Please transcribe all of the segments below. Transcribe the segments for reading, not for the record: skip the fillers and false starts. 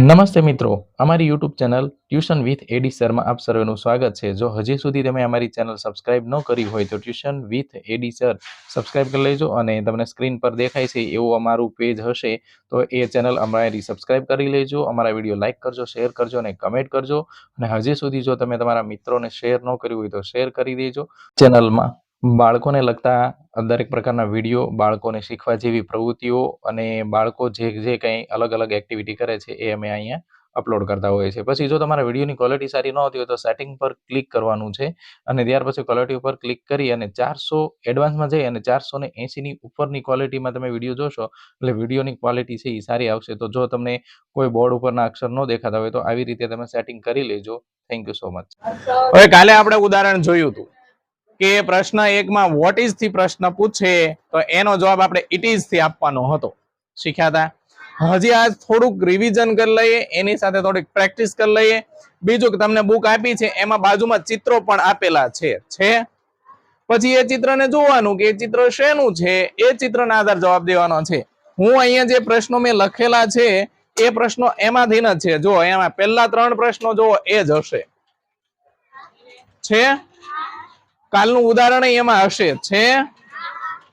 નમસ્તે મિત્રો, અમારી યુટ્યુબ ચેનલ ટ્યુશન વિથ એડી સરમાં આપ સર્વેનું સ્વાગત છે. જો હજી સુધી તમે અમારી ચેનલ સબસ્ક્રાઇબ ન કરી હોય તો tuition with AD sir subscribe કરી લેજો અને તમને સ્ક્રીન પર દેખાય છે એવું અમારું પેજ હશે તો એ ચેનલ અમારી સબસ્ક્રાઇબ કરી લેજો. અમારા વિડીયો લાઇક કરજો, શેર કરજો અને કમેન્ટ કરજો. અને હજી સુધી જો તમે તમારા મિત્રોને શેર ન કર્યું હોય તો શેર કરી દેજો. ચેનલમાં બાળકોને લગતા દરેક પ્રકારના વિડીયો, બાળકોને શીખવા જેવી પ્રવૃત્તિઓ અને બાળકો જે કંઈ અલગ અલગ એક્ટિવિટી કરે છે એ અમે અહીંયા અપલોડ કરતા હોઈએ છીએ. પછી જો તમારા વિડીયોની ક્વોલિટી સારી ન હોતી હોય તો સેટિંગ પર ક્લિક કરવાનું છે અને ત્યાર પછી ક્વોલિટી ઉપર ક્લિક કરી અને 400 એડવાન્સમાં જઈ અને 480ની ઉપરની ક્વોલિટીમાં તમે વિડીયો જોશો એટલે વિડીયોની ક્વોલિટી છે એ સારી આવશે. તો જો તમને કોઈ બોર્ડ ઉપરના અક્ષર ન દેખાતા હોય તો આવી રીતે તમે સેટિંગ કરી લેજો. Thank you so much. હવે કાલે આપણે ઉદાહરણ જોયું હતું કે પ્રશ્ન 1 માં વોટ ઇઝ થી પ્રશ્ન પૂછે તો એનો જવાબ આપણે ઇટ ઇઝ થી આપવાનો હતો. શીખ્યા હતા? હજી આજ થોડુંક રિવિઝન કરી લઈએ, એની સાથે થોડીક પ્રેક્ટિસ કરી લઈએ. બીજું કે તમને બુક આપી છે એમાં બાજુમાં ચિત્રો પણ આપેલા છે. પછી એ ચિત્રને જોવાનું કે એ ચિત્ર શેનું છે, એ ચિત્રના આધારે જવાબ દેવાનો છે. હું અહીંયા જે પ્રશ્નો મેં લખેલા છે એ પ્રશ્નો એમાંથી જ છે. જો એમાં પહેલા 3 પ્રશ્નો જો એ જ હશે. છે કાલનું ઉદાહરણ એમાં હશે. છે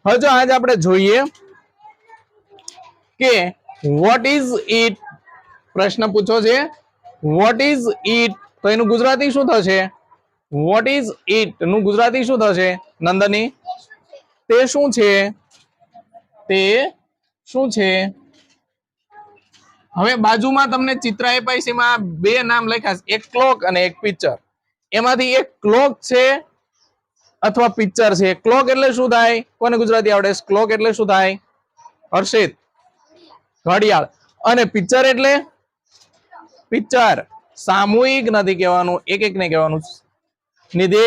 હજુ આજ આપણે જોઈએ કે વોટ ઇઝ ઇટ પ્રશ્ન પૂછો છે. વોટ ઇઝ ઇટ તો એનું ગુજરાતી શું થશે? વોટ ઇઝ ઇટ નું ગુજરાતી શું થશે નંદની? તે શું છે? તે શું છે? હવે બાજુમાં તમને ચિત્ર આપ્યા છે, એમાં 2 નામ લખ્યા છે, એક ક્લોક અને એક પિક્ચર. એમાંથી એક ક્લોક છે અથવા પિક્ચર છે. ક્લોક એટલે શું થાય? કોને ગુજરાતી આવડે? ક્લોક એટલે શું થાય? હર્ષિત? ઘડિયાળ. અને પિક્ચર એટલે પિક્ચર સામૂહિક નથી કહેવાનું, એક એક ને કહેવાનું. નિધિ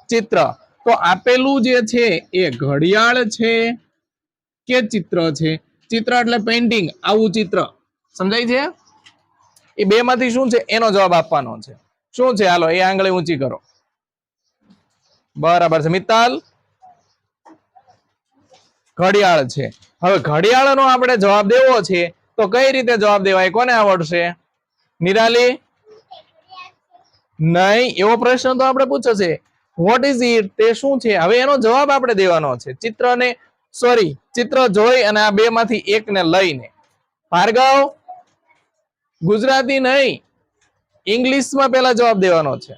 ચિત્ર. તો આપેલું જે છે એ ઘડિયાળ છે કે ચિત્ર છે? ચિત્ર એટલે પેઇન્ટિંગ, આવું ચિત્ર. સમજાય છે? એ બે માંથી શું છે એનો જવાબ આપવાનો છે. શું છે? હાલો એ આંગળી ઊંચી કરો. બરાબર છે મિત્તલ? ઘડિયાળ છે. હવે ઘડિયાળનો આપણે જવાબ દેવો છે તો કઈ રીતે જવાબ દેવાય? કોને આવડશે? નિરાલી? નહીં, એવો પ્રશ્ન તો આપણે પૂછ્યો છે. વોટ ઇઝ ઇટ તે શું છે? હવે એનો જવાબ આપણે દેવાનો છે. ચિત્ર જોઈ અને આ બે માંથી એકને લઈને. ભાર્ગવ ગુજરાતી નહીં, ઇંગ્લિશમાં પેલા જવાબ દેવાનો છે.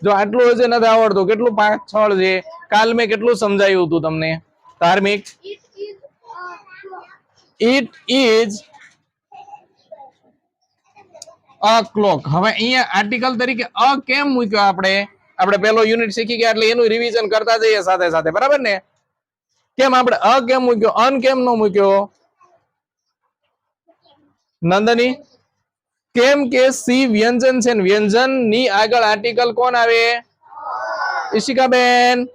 જો આટલું હશે નથી આવડતું, કેટલું પાછળ છે. કાલ મેં કેટલું સમજાયું હતું તમને? ધાર્મિક ઇટ ઇઝ અ ક્લોક. હવે અહીંયા આર્ટિકલ તરીકે અ કેમ મૂક્યો? આપણે પેલો યુનિટ શીખી ગયા એટલે એનું રિવિઝન કરતા જઈએ સાથે સાથે, બરાબર ને? કેમ આપણે અ કેમ મૂક્યો, અન કેમ ન મૂક્યો નંદની? કેમ કે સી વ્યંજન છે ને વ્યંજન ની આગળ આર્ટિકલ કોણ આવે? ઈશિકાબેન.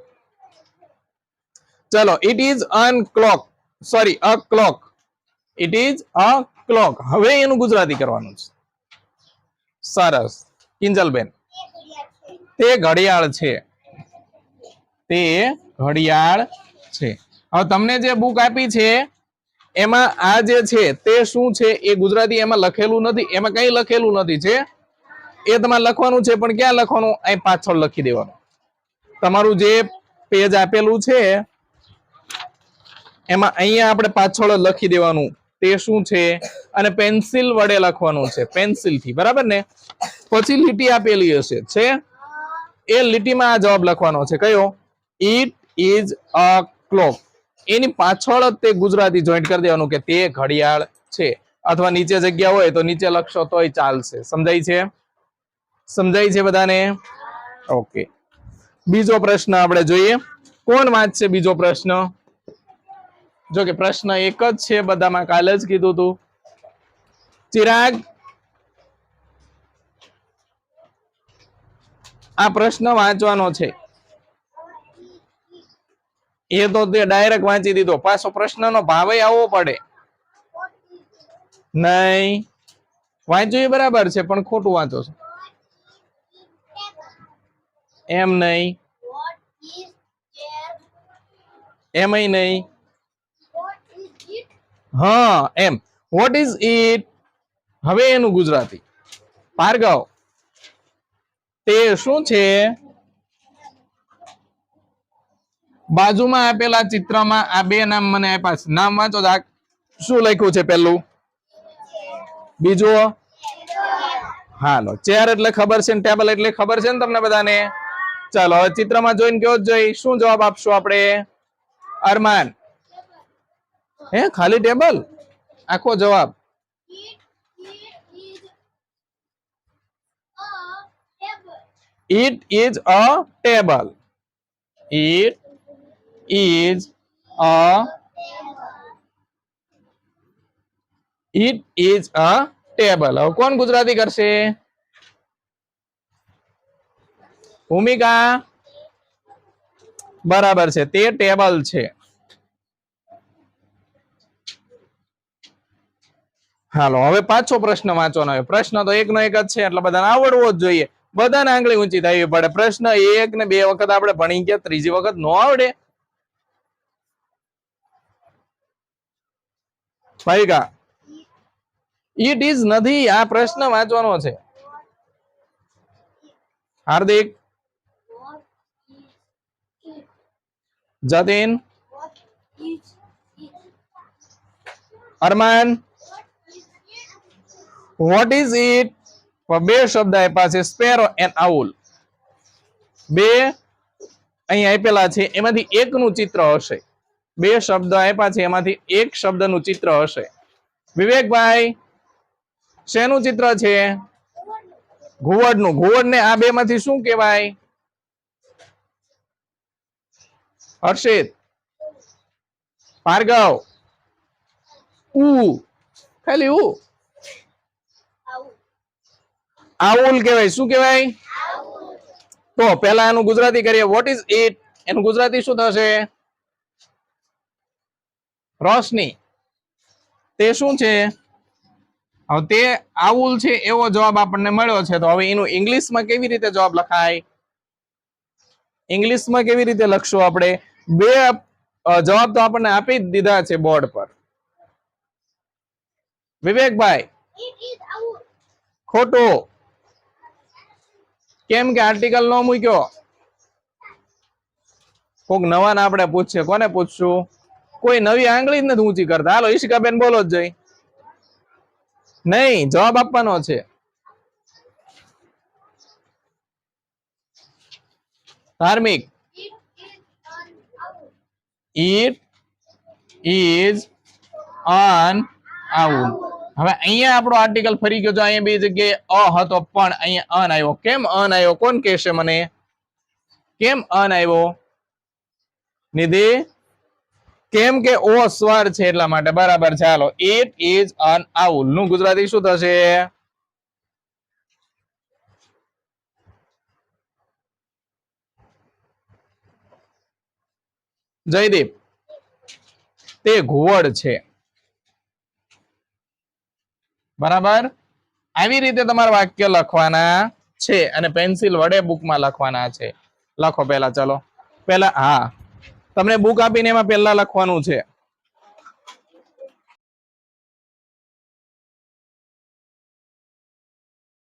ચલો, it is an clock, sorry a clock. It is a clock. હવે એનું ગુજરાતી કરવાનું છે. સરસ કિંજલબેન. તે ઘડિયાળ છે. તે ઘડિયાળ છે. હવે તમને જે બુક આપી છે એમાં આ જે છે તે શું છે એ ગુજરાતી એમાં લખેલું નથી. એમાં કઈ લખેલું નથી. છે એ તમારે લખવાનું છે, પણ ક્યાં લખવાનું? અહીં પાછળ લખી દેવાનું. તમારું જે પેજ આપેલું છે એમાં અહીંયા આપણે પાછળ લખી દેવાનું તે શું છે, અને પેન્સિલ વડે લખવાનું છે, પેન્સિલ થી, બરાબર ને? પછી લીટી આપેલી હશે, છે એ લીટીમાં આ જવાબ લખવાનો છે. કયો? It is a clock. એની પાછળ તે ગુજરાતી જોઈન્ટ કરી દેવાનું કે તે ઘડિયાળ છે. અથવા નીચે જગ્યા હોય તો નીચે લખશો તોય ચાલશે. સમજાય છે? સમજાય છે બધાને? ઓકે. બીજો પ્રશ્ન આપણે જોઈએ. કોણ વાંચશે બીજો પ્રશ્ન? જો કે પ્રશ્ન એક જ છે બધામાં, કાલે જ કીધું હતું. ચિરાગ, આ પ્રશ્ન વાંચવાનો છે. એ તો તે ડાયરેક્ટ વાંચી દીધો. પાછો પ્રશ્નનો ભાવ આવવો પડે. નહીં વાંચ્યું એ બરાબર છે પણ ખોટું વાંચો છો. એમ નહીં, એમય નહીં. હા એમ. What is it? હવે એનું ગુજરાતી. ભાર્ગવ, તે શું છે? બાજુમાં આપેલા ચિત્રમાં આ બે નામ મને આપ્યા છે. નામ વાંચો. શું લખ્યું છે પેલું? બીજું? હાલો, ચેર એટલે ખબર છે ને ટેબલ એટલે ખબર છે ને તમને બધાને? ચાલો હવે ચિત્રમાં જોઈને કયો જોઈ શું જવાબ આપશું આપણે? અરમાન, હે ખાલી ટેબલ? આખો જવાબ. It is a table. It is a It is a table. હવે કોણ ગુજરાતી કરશે? ભૂમિકા, બરાબર છે, તે ટેબલ છે. હાલો હવે પાછો પ્રશ્ન વાંચવાનો. પ્રશ્ન તો એકનો એક જ છે એટલે બધાને આવડવો જ જોઈએ. બધાને આંગળી ઊંચી થવી પડે. પ્રશ્ન એક ને બે વખત આપણે ભણી ગયા, ત્રીજી વખત નો આવડે ભાઈકા. ઇટ ઇઝ નથી, આ પ્રશ્ન વાંચવાનો છે. હાર્દિક, જતીન, અરમાન, વોટ ઇઝ ઇટ? બે શબ્દ આપ્યા છે, સ્પેરો એન્ડ આઉલ. બે અહીં આપેલા છે, એમાંથી એકનું ચિત્ર હશે. બે શબ્દ આપ્યા છે, એમાંથી એક શબ્દનું ચિત્ર હશે. વિવેકભાઈ, શેનું ચિત્ર છે? ઘુવડનું. ઘુવડને આ બે માંથી શું કહેવાય? હર્ષિત, ભાર્ગવ, ખાલી આઉલ કહેવાય. શું કહેવાય? તો પહેલા એનું ગુજરાતી કરીએ. What is it? એનું ગુજરાતી શું થશે? રોશની, તે શું છે? હવે તે આઉલ છે એવો જવાબ આપણને મળ્યો છે. તો હવે એનું ઇંગ્લિશમાં કેવી રીતે જવાબ લખાય? ઇંગ્લિશમાં કેવી રીતે લખશું આપણે? બે જવાબ તો આપણને આપી જ દીધા છે બોર્ડ પર. વિવેકભાઈ, ખોટું. કેમ કે આર્ટિકલ નો મૂક્યો. કોક નવાને આપણે પૂછશે. કોને પૂછશું? કોઈ નવી આંગળી જ નથી ઊંચી કરતા. હાલો ઈશિકાબેન બોલો જ જઈ. નહીં, જવાબ આપવાનો છે. ધાર્મિક, ઇટ ઇઝ અન આઉલ. હવે અહીંયા આપણો આર્ટિકલ ફરી ગયો. અહીંયા બે જગ્યાએ અ હતો પણ અહીંયા અન આવ્યો. કેમ અન આવ્યો? કોણ કહેશે મને? કેમ અન આવ્યો? નિધિ, કેમ કે ઓ સ્વર છે એટલા માટે. બરાબર. ચાલો, ઇટ ઇઝ અન આઉલ નું ગુજરાતી શું થશે? જયદીપ, તે ઘુવડ છે. બરાબર. આવી રીતે તમારે વાક્ય લખવાના છે અને પેન્સિલ વડે બુકમાં લખવાના છે. લખો પેલા. ચલો પેલા, હા, તમને બુક આપીને એમાં પેલા લખવાનું છે.